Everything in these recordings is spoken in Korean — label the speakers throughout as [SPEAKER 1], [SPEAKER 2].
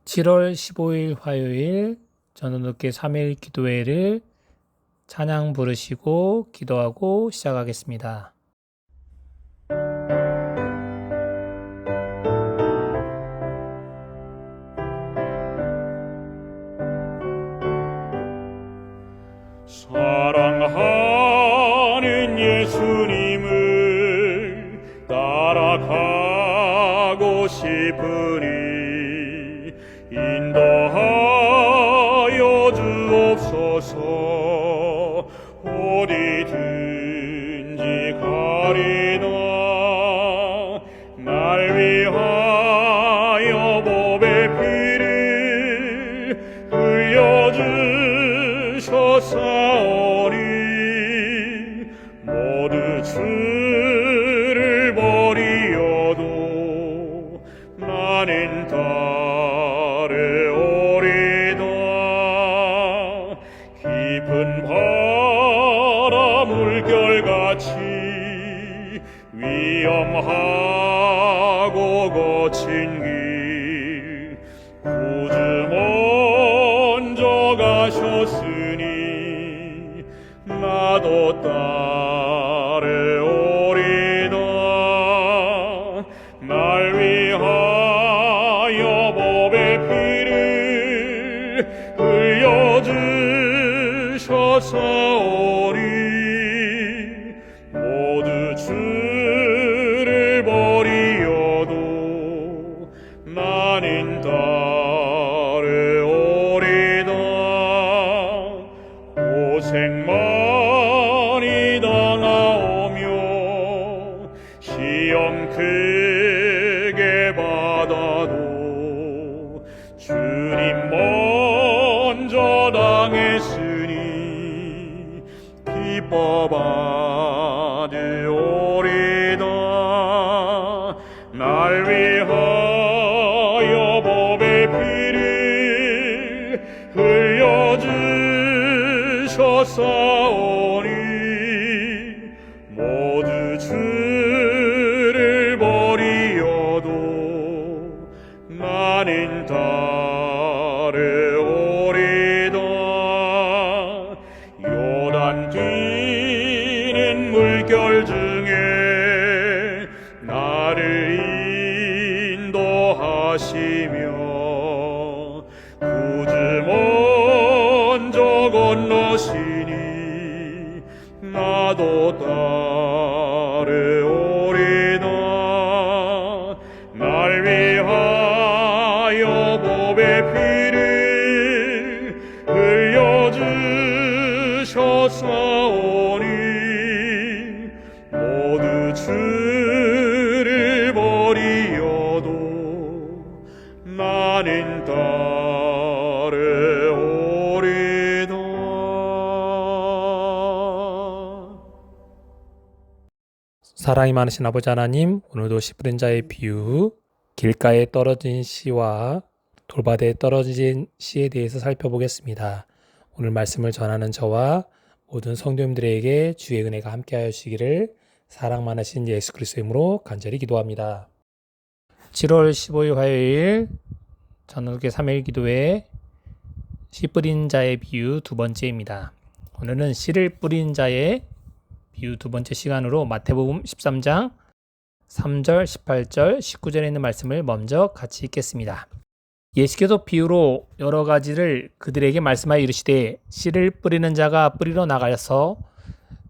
[SPEAKER 1] 7월 15일 화요일 전원독회 3일 기도회를 찬양 부르시고 기도하고 시작하겠습니다.
[SPEAKER 2] 사랑하는 예수님을 따라가고 싶으니 인도하여 주옵소서. 어디든지 가리나 날 위하여 법의 피를 흘려주셨사오니 모두 주를 버리어도 나는 따르오리다. 깊은 바다 물결같이 위험하고 거친 길 구주 먼저 가셨으니 나도 따르오리다. 날 위하여 법의 피를 흘려주셨사오니 모두 주를 버리어도 나는 따르오리다. 고생 많이 당하오며 시험 크게 받아도 주님 먼저 당했으니 기뻐 받으오리다. 날 위하여 법의 피를 흘려주셨사오니 모두 주를 버리어도 나는 따르오리다. 요단 뛰는 물결 중에 나를 인도하시며 구주 먼저 건너시니 나도 따르오리다. 날 위하여 법의 피를 흘려주셨사오니 모두 주를 버리어도 나는 따르오리다.
[SPEAKER 1] 사랑이 많으신 아버지 하나님, 오늘도 씨 뿌린 자의 비유, 길가에 떨어진 씨와 돌바다에 떨어진 씨에 대해서 살펴보겠습니다. 오늘 말씀을 전하는 저와 모든 성도님들에게 주의 은혜가 함께하여 주시기를 사랑 많으신 예수 그리스도의 이름으로 간절히 기도합니다. 7월 15일 화요일 전원독회 3일 기도회 씨 뿌린 자의 비유 두 번째입니다. 오늘은 씨를 뿌린 자의 비유 두 번째 시간으로 마태복음 13장 3절, 18절, 19절에 있는 말씀을 먼저 같이 읽겠습니다. 예수께서 비유로 여러 가지를 그들에게 말씀하여 이르시되 씨를 뿌리는 자가 뿌리러 나가서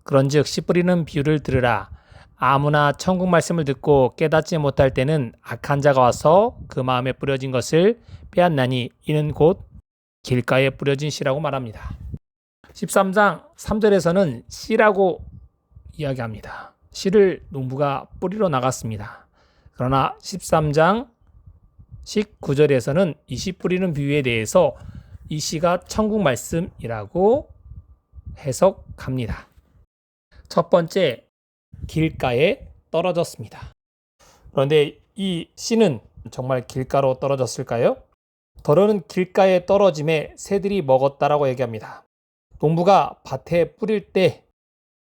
[SPEAKER 1] 그런즉 씨 뿌리는 비유를 들으라. 아무나 천국 말씀을 듣고 깨닫지 못할 때는 악한 자가 와서 그 마음에 뿌려진 것을 빼앗나니 이는 곧 길가에 뿌려진 씨라고 말합니다. 13장 3절에서는 씨라고 이야기합니다. 씨를 농부가 뿌리러 나갔습니다. 그러나 13장 19절에서는 이 씨 뿌리는 비유에 대해서 이 씨가 천국 말씀이라고 해석합니다. 첫 번째, 길가에 떨어졌습니다. 그런데 이 씨는 정말 길가로 떨어졌을까요? 더러는 길가에 떨어짐에 새들이 먹었다라고 얘기합니다. 농부가 밭에 뿌릴 때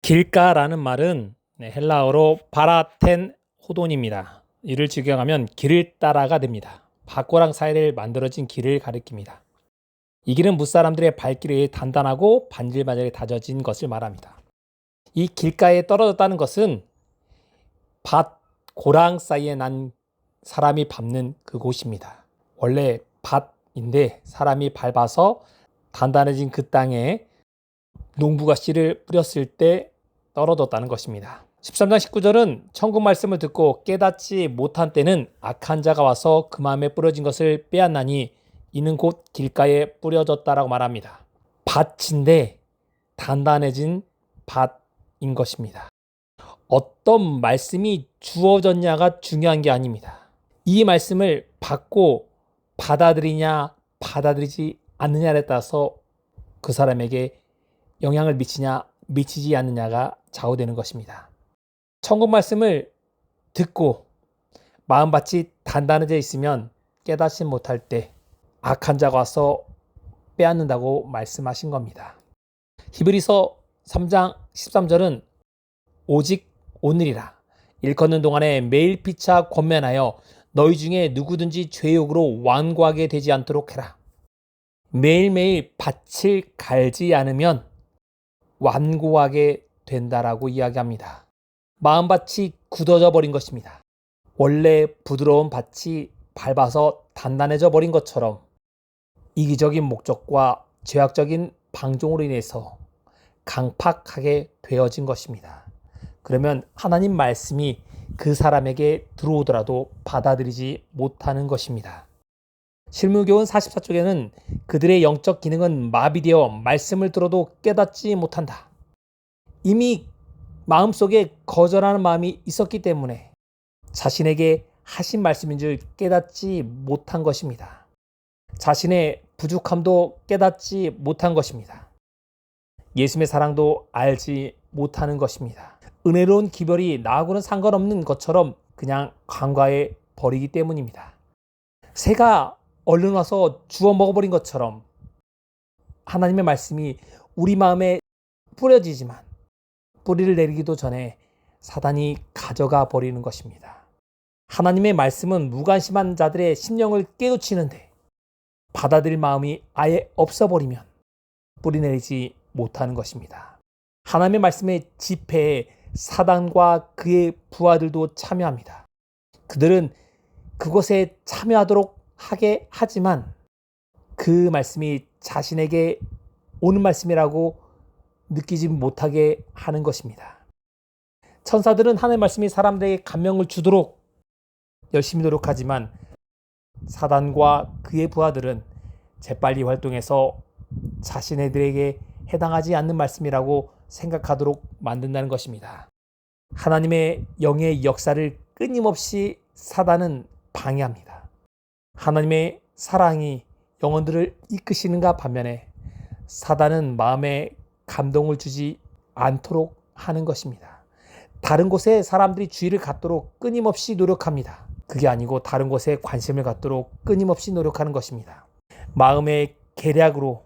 [SPEAKER 1] 길가라는 말은 헬라어로 바라텐 호돈입니다. 이를 직역하면 길을 따라가 됩니다. 밭고랑 사이를 만들어진 길을 가리킵니다. 이 길은 무사람들의 발길에 단단하고 반질반질하게 다져진 것을 말합니다. 이 길가에 떨어졌다는 것은 밭, 고랑 사이에 난 사람이 밟는 그곳입니다. 원래 밭인데 사람이 밟아서 단단해진 그 땅에 농부가 씨를 뿌렸을 때 떨어졌다는 것입니다. 13장 19절은 천국 말씀을 듣고 깨닫지 못한 때는 악한 자가 와서 그 마음에 뿌려진 것을 빼앗나니 이는 곧 길가에 뿌려졌다라고 말합니다. 밭인데 단단해진 밭인 것입니다. 어떤 말씀이 주어졌냐가 중요한 게 아닙니다. 이 말씀을 받고 받아들이냐 받아들이지 않느냐에 따라서 그 사람에게 영향을 미치냐 미치지 않느냐가 좌우되는 것입니다. 천국 말씀을 듣고 마음밭이 단단해져 있으면 깨닫지 못할 때 악한 자가 와서 빼앗는다고 말씀하신 겁니다. 히브리서 3장 13절은 오직 오늘이라 일컫는 동안에 매일 피차 권면하여 너희 중에 누구든지 죄욕으로 완고하게 되지 않도록 해라. 매일매일 밭을 갈지 않으면 완고하게 된다라고 이야기합니다. 마음밭이 굳어져 버린 것입니다. 원래 부드러운 밭이 밟아서 단단해져 버린 것처럼 이기적인 목적과 죄악적인 방종으로 인해서 강팍하게 되어진 것입니다. 그러면 하나님 말씀이 그 사람에게 들어오더라도 받아들이지 못하는 것입니다. 실무교훈 44쪽에는 그들의 영적 기능은 마비되어 말씀을 들어도 깨닫지 못한다. 이미 마음속에 거절하는 마음이 있었기 때문에 자신에게 하신 말씀인 줄 깨닫지 못한 것입니다. 자신의 부족함도 깨닫지 못한 것입니다. 예수님의 사랑도 알지 못하는 것입니다. 은혜로운 기별이 나하고는 상관없는 것처럼 그냥 간과해 버리기 때문입니다. 새가 얼른 와서 주워 먹어버린 것처럼 하나님의 말씀이 우리 마음에 뿌려지지만 뿌리를 내리기도 전에 사단이 가져가 버리는 것입니다. 하나님의 말씀은 무관심한 자들의 심령을 깨우치는데 받아들일 마음이 아예 없어버리면 뿌리 내리지 못하는 것입니다. 하나님의 말씀의 집회에 사단과 그의 부하들도 참여합니다. 그들은 그것에 참여하도록 하게 하지만 그 말씀이 자신에게 오는 말씀이라고 느끼지 못하게 하는 것입니다. 천사들은 하나님의 말씀이 사람들에게 감명을 주도록 열심히 노력하지만 사단과 그의 부하들은 재빨리 활동해서 자신들에게 해당하지 않는 말씀이라고 생각하도록 만든다는 것입니다. 하나님의 영의 역사를 끊임없이 사단은 방해합니다. 하나님의 사랑이 영혼들을 이끄시는가 반면에 사단은 마음에 감동을 주지 않도록 하는 것입니다. 다른 곳에 사람들이 주의를 갖도록 끊임없이 노력합니다. 그게 아니고 다른 곳에 관심을 갖도록 끊임없이 노력하는 것입니다. 마음의 계략으로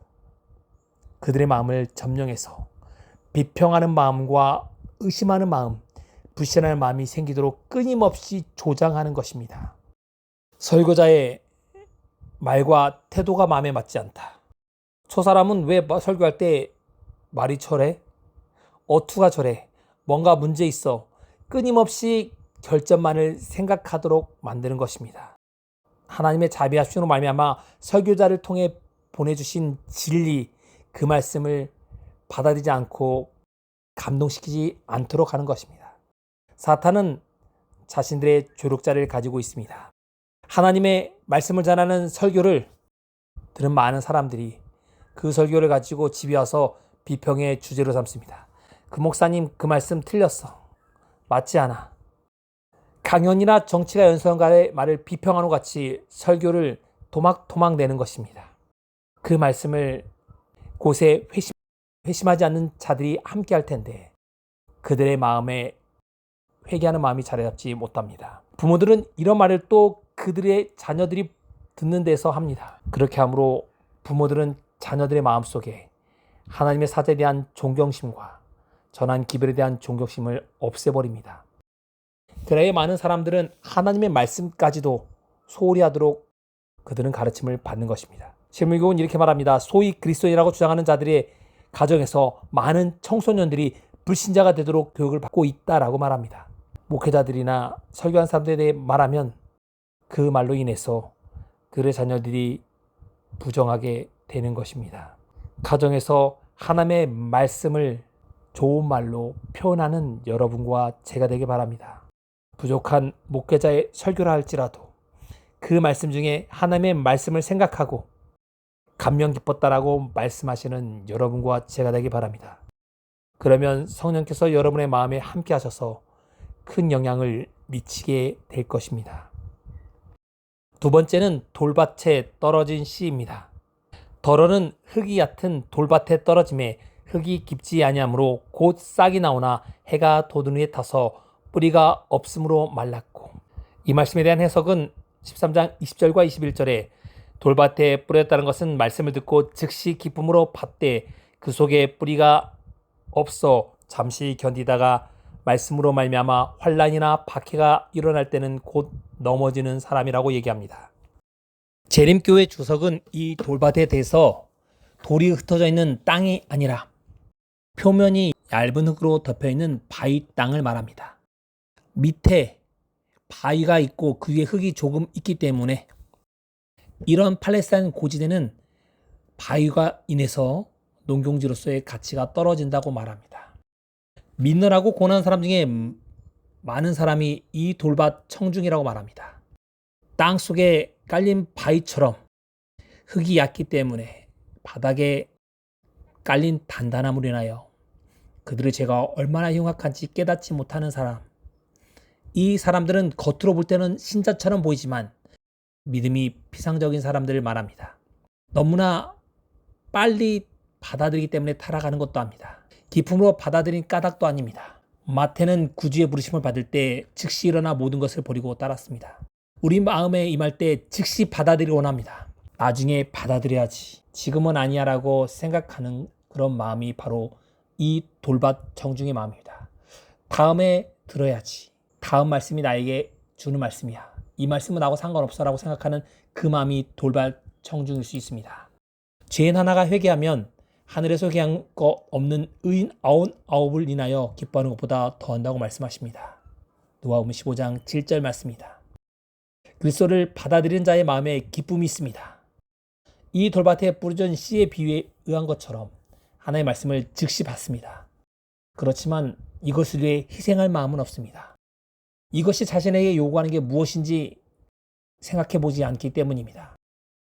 [SPEAKER 1] 그들의 마음을 점령해서 비평하는 마음과 의심하는 마음, 불신하는 마음이 생기도록 끊임없이 조장하는 것입니다. 설교자의 말과 태도가 마음에 맞지 않다. 저 사람은 왜 설교할 때 말이 저래? 어투가 저래? 뭔가 문제 있어. 끊임없이 결점만을 생각하도록 만드는 것입니다. 하나님의 자비하심으로 말미암아 설교자를 통해 보내주신 진리, 그 말씀을 받아들이지 않고 감동시키지 않도록 하는 것입니다. 사탄은 자신들의 조력자를 가지고 있습니다. 하나님의 말씀을 전하는 설교를 들은 많은 사람들이 그 설교를 가지고 집에 와서 비평의 주제로 삼습니다. 그 목사님 그 말씀 틀렸어. 맞지 않아. 강연이나 정치가 연수원가의 말을 비평하는 것 같이 설교를 토막토막 내는 것입니다. 그 말씀을 곳에 회심하지 않는 자들이 함께 할 텐데 그들의 마음에 회개하는 마음이 자리 잡지 못합니다. 부모들은 이런 말을 또 그들의 자녀들이 듣는 데서 합니다. 그렇게 함으로 부모들은 자녀들의 마음속에 하나님의 사자에 대한 존경심과 전한 기별에 대한 존경심을 없애버립니다. 그래야 많은 사람들은 하나님의 말씀까지도 소홀히 하도록 그들은 가르침을 받는 것입니다. 신물교훈은 이렇게 말합니다. 소위 그리스도인이라고 주장하는 자들의 가정에서 많은 청소년들이 불신자가 되도록 교육을 받고 있다라고 말합니다. 목회자들이나 설교한 사람들에 대해 말하면 그 말로 인해서 그들의 자녀들이 부정하게 되는 것입니다. 가정에서 하나님의 말씀을 좋은 말로 표현하는 여러분과 제가 되길 바랍니다. 부족한 목회자의 설교를 할지라도 그 말씀 중에 하나님의 말씀을 생각하고 감명 깊었다라고 말씀하시는 여러분과 제가 되길 바랍니다. 그러면 성령께서 여러분의 마음에 함께 하셔서 큰 영향을 미치게 될 것입니다. 두 번째는 돌밭에 떨어진 씨입니다. 덜어는 흙이 얕은 돌밭에 떨어짐에 흙이 깊지 아니하므로 곧 싹이 나오나 해가 돋은 후에 타서 뿌리가 없으므로 말랐고. 이 말씀에 대한 해석은 13장 20절과 21절에 돌밭에 뿌렸다는 것은 말씀을 듣고 즉시 기쁨으로 받되 그 속에 뿌리가 없어 잠시 견디다가 말씀으로 말미암아 환난이나 박해가 일어날 때는 곧 넘어지는 사람이라고 얘기합니다. 재림교회 주석은 이 돌밭에 대해서 돌이 흩어져 있는 땅이 아니라 표면이 얇은 흙으로 덮여있는 바위 땅을 말합니다. 밑에 바위가 있고 그 위에 흙이 조금 있기 때문에 이런 팔레스타인 고지대는 바위가 인해서 농경지로서의 가치가 떨어진다고 말합니다. 믿느라고 고난한 사람 중에 많은 사람이 이 돌밭 청중이라고 말합니다. 땅 속에 깔린 바위처럼 흙이 얕기 때문에 바닥에 깔린 단단함으로 인하여 그들의 죄가 얼마나 흉악한지 깨닫지 못하는 사람. 이 사람들은 겉으로 볼 때는 신자처럼 보이지만 믿음이 피상적인 사람들을 말합니다. 너무나 빨리 받아들이기 때문에 타락하는 것도 합니다. 기쁨으로 받아들인 까닭도 아닙니다. 마태는 구주의 부르심을 받을 때 즉시 일어나 모든 것을 버리고 따랐습니다. 우리 마음에 임할 때 즉시 받아들이기 원합니다. 나중에 받아들여야지, 지금은 아니야 라고 생각하는 그런 마음이 바로 이 돌밭 청중의 마음입니다. 다음에 들어야지, 다음 말씀이 나에게 주는 말씀이야, 이 말씀은 나하고 상관없어 라고 생각하는 그 마음이 돌밭 청중일 수 있습니다. 죄인 하나가 회개하면 하늘에서 회개한 것 없는 의인 99을 인하여 기뻐하는 것보다 더한다고 말씀하십니다. 누가복음 15장 7절 말씀입니다. 그리스도를 받아들인 자의 마음에 기쁨이 있습니다. 이 돌밭에 뿌려진 씨의 비유에 의한 것처럼 하나님의 말씀을 즉시 받습니다. 그렇지만 이것을 위해 희생할 마음은 없습니다. 이것이 자신에게 요구하는 게 무엇인지 생각해 보지 않기 때문입니다.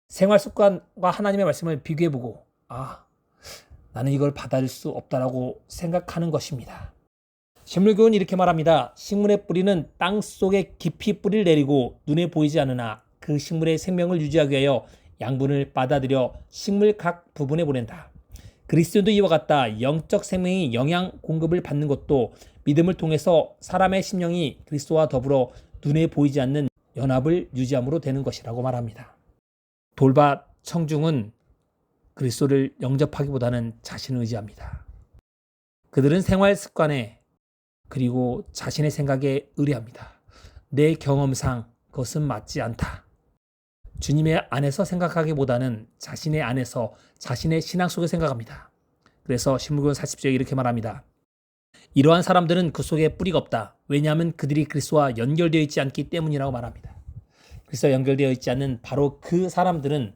[SPEAKER 1] 생활 습관과 하나님의 말씀을 비교해보고 나는 이걸 받아들일 수 없다라고 생각하는 것입니다. 식물교훈은 이렇게 말합니다. 식물의 뿌리는 땅 속에 깊이 뿌리를 내리고 눈에 보이지 않으나 그 식물의 생명을 유지하기 위하여 양분을 받아들여 식물 각 부분에 보낸다. 그리스도도 이와 같다. 영적 생명이 영양 공급을 받는 것도 믿음을 통해서 사람의 심령이 그리스도와 더불어 눈에 보이지 않는 연합을 유지함으로 되는 것이라고 말합니다. 돌밭 청중은 그리스도를 영접하기보다는 자신을 의지합니다. 그들은 생활 습관에 그리고 자신의 생각에 의뢰합니다. 내 경험상 그것은 맞지 않다. 주님의 안에서 생각하기보다는 자신의 안에서 자신의 신앙 속에 생각합니다. 그래서 신물교훈 40절에 이렇게 말합니다. 이러한 사람들은 그 속에 뿌리가 없다. 왜냐하면 그들이 그리스도와 연결되어 있지 않기 때문이라고 말합니다. 그리스도와 연결되어 있지 않는 바로 그 사람들은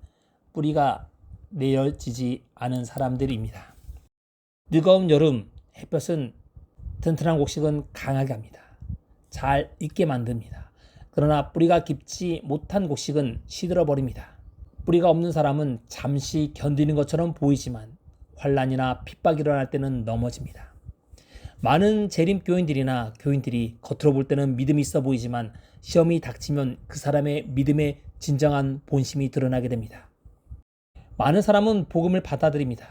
[SPEAKER 1] 뿌리가 내려지지 않은 사람들입니다. 뜨거운 여름 햇볕은 튼튼한 곡식은 강하게 합니다. 잘 익게 만듭니다. 그러나 뿌리가 깊지 못한 곡식은 시들어 버립니다. 뿌리가 없는 사람은 잠시 견디는 것처럼 보이지만 환난이나 핍박이 일어날 때는 넘어집니다. 많은 재림교인들이나 교인들이 겉으로 볼 때는 믿음이 있어 보이지만 시험이 닥치면 그 사람의 믿음의 진정한 본심이 드러나게 됩니다. 많은 사람은 복음을 받아들입니다.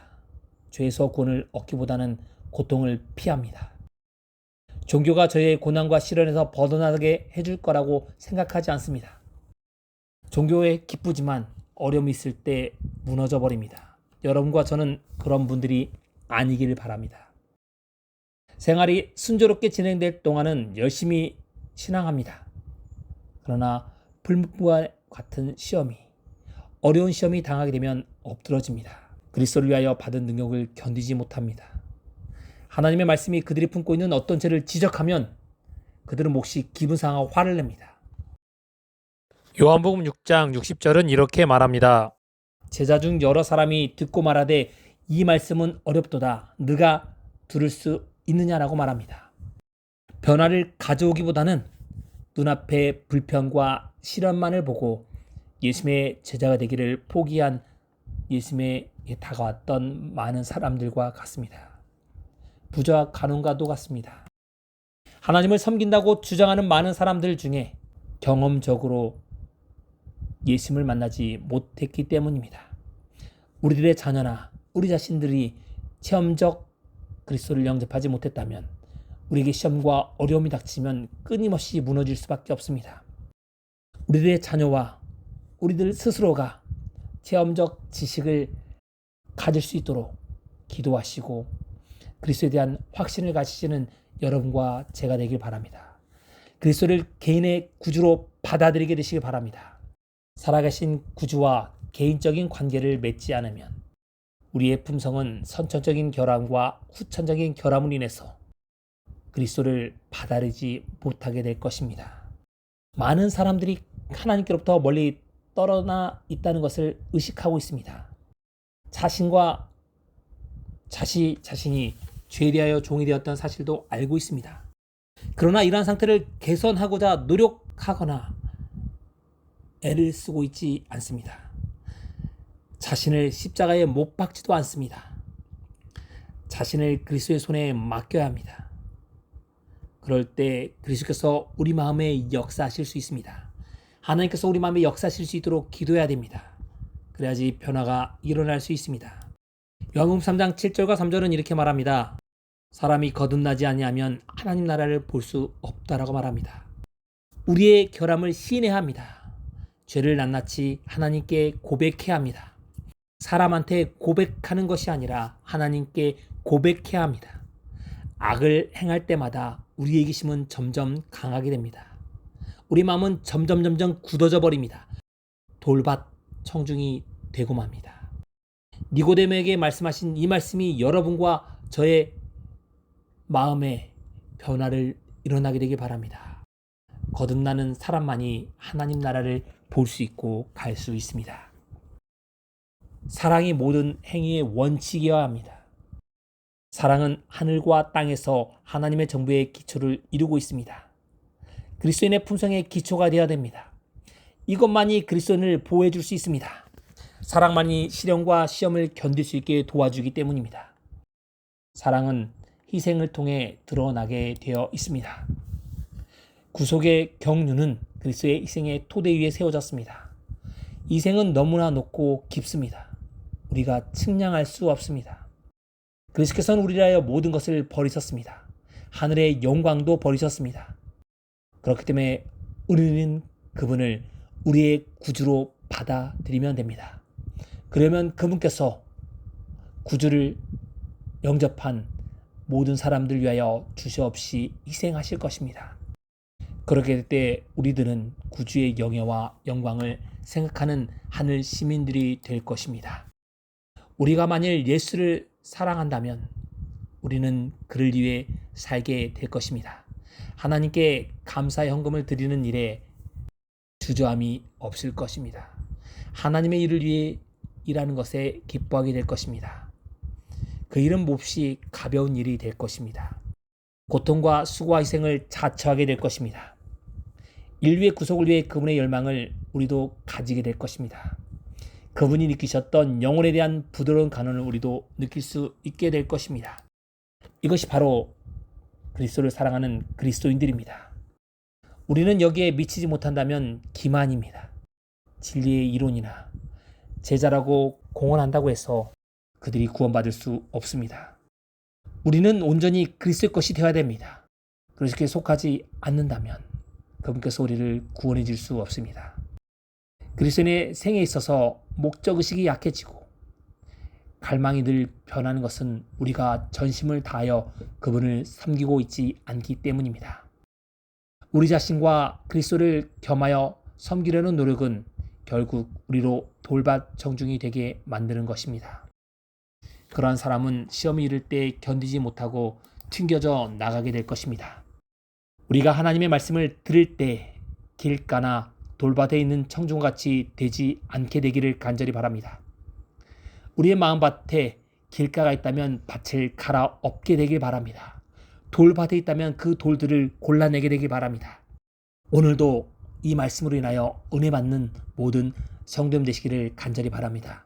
[SPEAKER 1] 죄에서 구원을 얻기보다는 고통을 피합니다. 종교가 저의 고난과 시련에서 벗어나게 해줄 거라고 생각하지 않습니다. 종교에 기쁘지만 어려움이 있을 때 무너져 버립니다. 여러분과 저는 그런 분들이 아니기를 바랍니다. 생활이 순조롭게 진행될 동안은 열심히 신앙합니다. 그러나 불문과 같은 시험이 어려운 시험이 당하게 되면 엎드러집니다. 그리스도를 위하여 받은 능력을 견디지 못합니다. 하나님의 말씀이 그들이 품고 있는 어떤 죄를 지적하면 그들은 몹시 기분 상하고 화를 냅니다. 요한복음 6장 60절은 이렇게 말합니다. 제자 중 여러 사람이 듣고 말하되 이 말씀은 어렵도다. 네가 들을 수 있느냐라고 말합니다. 변화를 가져오기보다는 눈앞의 불평과 시련만을 보고 예수님의 제자가 되기를 포기한 예수님에게 다가왔던 많은 사람들과 같습니다. 부자 간원가도 같습니다. 하나님을 섬긴다고 주장하는 많은 사람들 중에 경험적으로 예수님을 만나지 못했기 때문입니다. 우리들의 자녀나 우리 자신들이 체험적 그리스도를 영접하지 못했다면 우리에게 시험과 어려움이 닥치면 끊임없이 무너질 수밖에 없습니다. 우리들의 자녀와 우리들 스스로가 체험적 지식을 가질 수 있도록 기도하시고 그리스도에 대한 확신을 가지시는 여러분과 제가 되길 바랍니다. 그리스도를 개인의 구주로 받아들이게 되시길 바랍니다. 살아계신 구주와 개인적인 관계를 맺지 않으면 우리의 품성은 선천적인 결함과 후천적인 결함으로 인해서 그리스도를 받아들이지 못하게 될 것입니다. 많은 사람들이 하나님께로부터 멀리 떨어나 있다는 것을 의식하고 있습니다. 자신과 자신이 죄에 대하여 종이 되었던 사실도 알고 있습니다. 그러나 이러한 상태를 개선하고자 노력하거나 애를 쓰고 있지 않습니다. 자신을 십자가에 못 박지도 않습니다. 자신을 그리스도의 손에 맡겨야 합니다. 그럴 때 그리스도께서 우리 마음에 역사하실 수 있습니다. 하나님께서 우리 마음에 역사하실 수 있도록 기도해야 됩니다. 그래야지 변화가 일어날 수 있습니다. 요한복음 3장 7절과 3절은 이렇게 말합니다. 사람이 거듭나지 아니하면 하나님 나라를 볼 수 없다라고 말합니다. 우리의 결함을 시인해야 합니다. 죄를 낱낱이 하나님께 고백해야 합니다. 사람한테 고백하는 것이 아니라 하나님께 고백해야 합니다. 악을 행할 때마다 우리의 이기심은 점점 강하게 됩니다. 우리 마음은 점점 굳어져 버립니다. 돌밭 청중이 되고 맙니다. 니고데모에게 말씀하신 이 말씀이 여러분과 저의 마음에 변화를 일어나게 되길 바랍니다. 거듭나는 사람만이 하나님 나라를 볼 수 있고 갈 수 있습니다. 사랑이 모든 행위의 원칙이어야 합니다. 사랑은 하늘과 땅에서 하나님의 정부의 기초를 이루고 있습니다. 그리스도인의 품성의 기초가 되어야 됩니다. 이것만이 그리스도인을 보호해 줄 수 있습니다. 사랑만이 시련과 시험을 견딜 수 있게 도와주기 때문입니다. 사랑은 희생을 통해 드러나게 되어 있습니다. 구속의 경륜은 그리스도의 희생의 토대 위에 세워졌습니다. 이 희생은 너무나 높고 깊습니다. 우리가 측량할 수 없습니다. 그리스도께서는 우리를 위하여 모든 것을 버리셨습니다. 하늘의 영광도 버리셨습니다. 그렇기 때문에 우리는 그분을 우리의 구주로 받아들이면 됩니다. 그러면 그분께서 구주를 영접한 모든 사람들 위하여 주저없이 희생하실 것입니다. 그렇게 될 때 우리들은 구주의 영예와 영광을 생각하는 하늘 시민들이 될 것입니다. 우리가 만일 예수를 사랑한다면 우리는 그를 위해 살게 될 것입니다. 하나님께 감사 헌금을 드리는 일에 주저함이 없을 것입니다. 하나님의 일을 위해 일하는 것에 기뻐하게 될 것입니다. 그 일은 몹시 가벼운 일이 될 것입니다. 고통과 수고와 희생을 자처하게 될 것입니다. 인류의 구속을 위해 그분의 열망을 우리도 가지게 될 것입니다. 그분이 느끼셨던 영혼에 대한 부드러운 간언을 우리도 느낄 수 있게 될 것입니다. 이것이 바로 그리스도를 사랑하는 그리스도인들입니다. 우리는 여기에 미치지 못한다면 기만입니다. 진리의 이론이나 제자라고 공언한다고 해서 그들이 구원받을 수 없습니다. 우리는 온전히 그리스도의 것이 되어야 됩니다. 그리스도께 속하지 않는다면 그분께서 우리를 구원해 줄 수 없습니다. 그리스도인의 생에 있어서 목적의식이 약해지고 갈망이 늘 변하는 것은 우리가 전심을 다하여 그분을 섬기고 있지 않기 때문입니다. 우리 자신과 그리스도를 겸하여 섬기려는 노력은 결국 우리로 돌밭 청중이 되게 만드는 것입니다. 그러한 사람은 시험이 이를 때 견디지 못하고 튕겨져 나가게 될 것입니다. 우리가 하나님의 말씀을 들을 때 길가나 돌밭에 있는 청중같이 되지 않게 되기를 간절히 바랍니다. 우리의 마음밭에 길가가 있다면 밭을 갈아 엎게 되길 바랍니다. 돌밭에 있다면 그 돌들을 골라내게 되길 바랍니다. 오늘도 이 말씀으로 인하여 은혜 받는 모든 성도님 되시기를 간절히 바랍니다.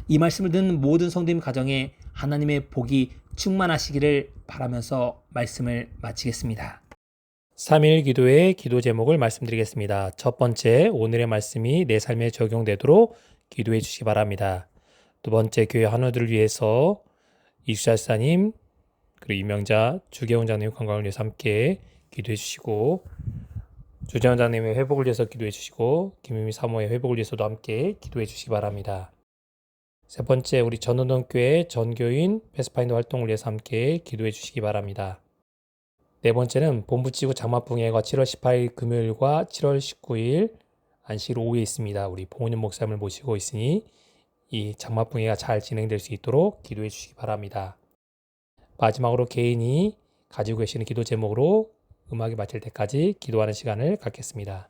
[SPEAKER 1] 이 말씀을 듣는 모든 성도님 가정에 하나님의 복이 충만하시기를 바라면서 말씀을 마치겠습니다. 3일 기도의 기도 제목을 말씀드리겠습니다. 첫 번째, 오늘의 말씀이 내 삶에 적용되도록 기도해 주시기 바랍니다. 두 번째, 교회 한우들을 위해서 이수자 사님, 그리고 이명자, 주계원 장님 건강을 위해서 함께 기도해 주시고, 주재원 장님의 회복을 위해서 기도해 주시고, 김유미 사모의 회복을 위해서도 함께 기도해 주시기 바랍니다. 세 번째, 우리 전원동교회 전교인 패스파인더 활동을 위해서 함께 기도해 주시기 바랍니다. 네 번째는 본부지구 장마붕예가 7월 18일 금요일과 7월 19일 안식일 오후에 있습니다. 우리 봉은현 목사님을 모시고 있으니 이 장마붕예가 잘 진행될 수 있도록 기도해 주시기 바랍니다. 마지막으로 개인이 가지고 계시는 기도 제목으로 음악이 마칠 때까지 기도하는 시간을 갖겠습니다.